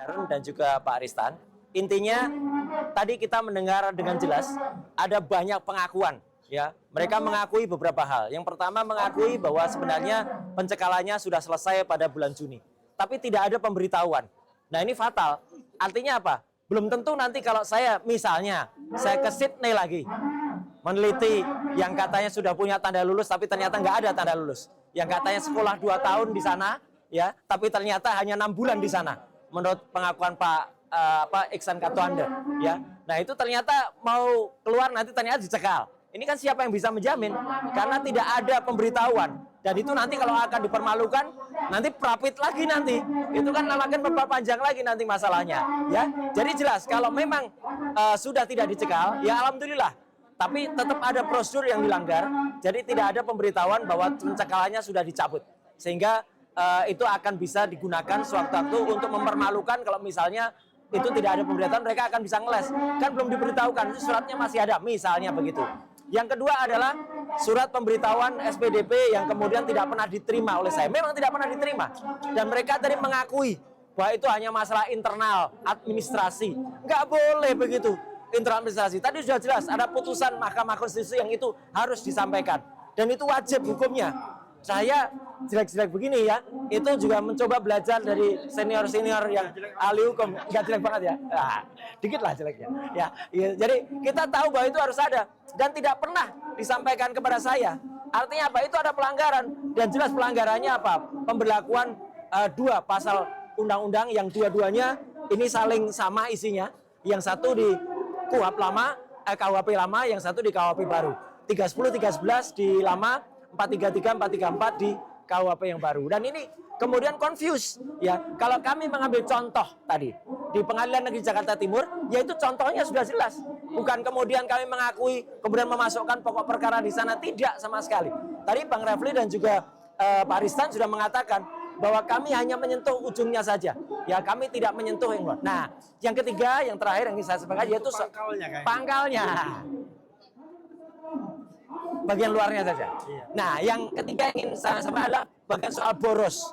Harun dan juga Pak Aristan. Intinya tadi kita mendengar dengan jelas ada banyak pengakuan, ya. Mereka mengakui beberapa hal. Yang pertama mengakui bahwa sebenarnya pencekalannya sudah selesai pada bulan Juni, tapi tidak ada pemberitahuan. Nah, ini fatal. Artinya apa? Belum tentu nanti kalau saya misalnya saya ke Sydney lagi meneliti yang katanya sudah punya tanda lulus tapi ternyata nggak ada tanda lulus. Yang katanya sekolah 2 tahun di sana, ya, tapi ternyata hanya 6 bulan di sana. Menurut pengakuan Pak Iksan Katuanda, ya. Nah, itu ternyata mau keluar nanti ternyata dicekal. Ini kan siapa yang bisa menjamin? Karena tidak ada pemberitahuan. Dan itu nanti kalau akan dipermalukan, nanti prapit lagi nanti. Itu kan akan memperpanjang lagi nanti masalahnya, ya. Jadi jelas kalau memang sudah tidak dicekal, ya alhamdulillah. Tapi tetap ada prosedur yang dilanggar. Jadi tidak ada pemberitahuan bahwa pencekalannya sudah dicabut. Sehingga itu akan bisa digunakan sewaktu-waktu untuk mempermalukan kalau misalnya itu tidak ada pemberitahuan, mereka akan bisa ngeles. Kan belum diberitahukan, suratnya masih ada, misalnya begitu. Yang kedua adalah surat pemberitahuan SPDP yang kemudian tidak pernah diterima oleh saya. Memang tidak pernah diterima. Dan mereka tadi mengakui bahwa itu hanya masalah internal, administrasi. Nggak boleh begitu, internal administrasi. Tadi sudah jelas, ada putusan Mahkamah Konstitusi yang itu harus disampaikan. Dan itu wajib hukumnya. Saya jelek-jelek begini ya, itu juga mencoba belajar dari senior-senior yang ahli hukum. Nggak jelek banget ya, nah, dikit lah jeleknya ya, jadi kita tahu bahwa itu harus ada dan tidak pernah disampaikan kepada saya. Artinya apa? Itu ada pelanggaran dan jelas pelanggarannya apa? Pemberlakuan 2 pasal undang-undang yang dua-duanya ini saling sama isinya. Yang satu di KUHP lama, KUHP lama, yang satu di KUHP baru. 310, 311 di lama, 433, 434 di KUHP yang baru. Dan ini kemudian confuse, ya. Kalau kami mengambil contoh tadi di Pengadilan Negeri Jakarta Timur, yaitu contohnya sudah jelas. Bukan kemudian kami mengakui, kemudian memasukkan pokok perkara di sana, tidak sama sekali. Tadi Bang Refli dan juga Pak Aristan sudah mengatakan bahwa kami hanya menyentuh ujungnya saja. Ya, kami tidak menyentuh yang luar. Nah, yang ketiga, yang terakhir yang saya sampaikan yaitu pangkalnya. Bagian luarnya saja. Nah, yang ketiga yang ingin saya sampaikan adalah bagian soal boros.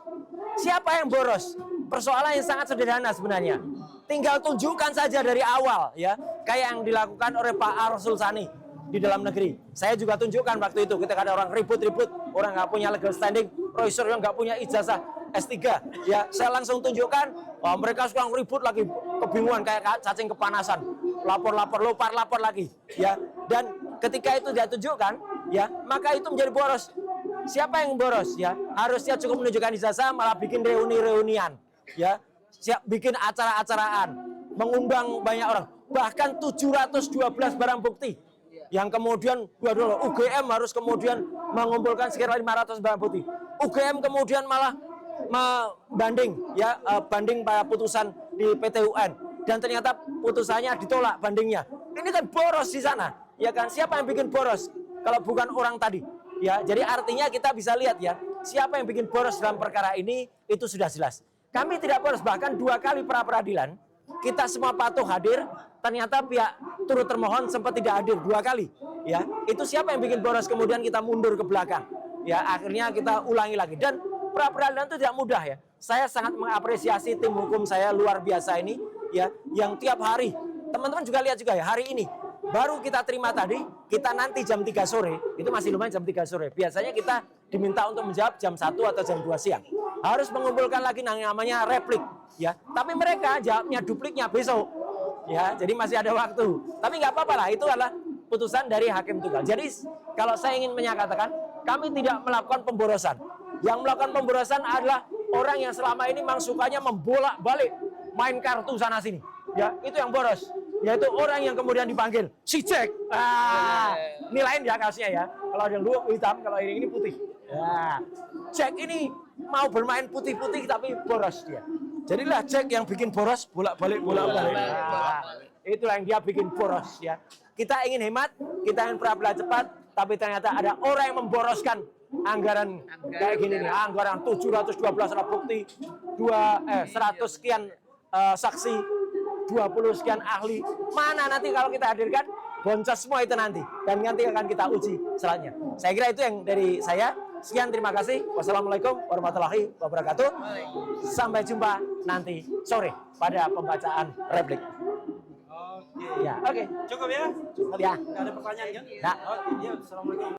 Siapa yang boros? Persoalan yang sangat sederhana sebenarnya. Tinggal tunjukkan saja dari awal, ya, kayak yang dilakukan oleh Pak Arsul Sani di dalam negeri. Saya juga tunjukkan waktu itu ketika ada orang ribut-ribut, orang nggak punya legal standing, Roy Suryo nggak punya ijazah S3, ya, saya langsung tunjukkan. Oh, mereka sekarang ribut lagi, kebingungan kayak cacing kepanasan, lapor lagi, ya. Dan ketika itu dia tunjukkan, ya, maka itu menjadi boros. Siapa yang boros, ya? Harusnya cukup menunjukkan ijazah, malah bikin reuni-reunian, ya, bikin acara-acaraan, mengundang banyak orang, bahkan 712 barang bukti, yang kemudian UGM harus kemudian mengumpulkan sekitar 500 barang bukti. UGM kemudian malah membanding, ya, banding pada putusan di PT UN, dan ternyata putusannya ditolak bandingnya. Ini kan boros di sana, ya kan? Siapa yang bikin boros kalau bukan orang tadi, ya? Jadi artinya kita bisa lihat, ya, siapa yang bikin boros dalam perkara ini itu sudah jelas. Kami tidak boros, bahkan 2 kali pra peradilan kita semua patuh hadir, ternyata pihak turut termohon sempat tidak hadir 2 kali, ya. Itu siapa yang bikin boros kemudian kita mundur ke belakang, ya, akhirnya kita ulangi lagi. Dan pra peradilan itu tidak mudah, ya. Saya sangat mengapresiasi tim hukum saya luar biasa ini, ya, yang tiap hari, teman-teman juga lihat juga, ya, hari ini baru kita terima tadi, kita nanti jam 3 sore, itu masih lumayan jam 3 sore. Biasanya kita diminta untuk menjawab jam 1 atau jam 2 siang. Harus mengumpulkan lagi namanya replik, ya. Tapi mereka jawabnya dupliknya besok, ya. Jadi masih ada waktu. Tapi nggak apa-apa lah, itu adalah putusan dari hakim tunggal. Jadi kalau saya ingin menyatakan, kami tidak melakukan pemborosan. Yang melakukan pemborosan adalah orang yang selama ini memang sukanya membolak-balik main kartu sana sini, ya, itu yang boros. Yaitu orang yang kemudian dipanggil si Jack. Ini lain ya kasusnya, ya. Kalau ada yang dulu hitam, kalau ini putih. Ya. Jack ini mau bermain putih-putih tapi boros dia. Jadilah Jack yang bikin boros bolak-balik. Itulah yang dia bikin boros, ya. Kita ingin hemat, kita ingin peradilan cepat, tapi ternyata ada orang yang memboroskan anggaran kayak gini nih, anggaran 712 alat bukti, 100 sekian saksi, 20 sekian ahli. Mana nanti kalau kita hadirkan boncos semua itu nanti, dan nanti akan kita uji selanjutnya. Saya kira itu yang dari saya. Sekian, terima kasih. Wassalamualaikum warahmatullahi wabarakatuh. Sampai jumpa nanti sore pada pembacaan replik. Oke. Ya, oke. Cukup ya? Ya. Nggak ada pertanyaan kan? Nah. Oke, ya. Assalamualaikum.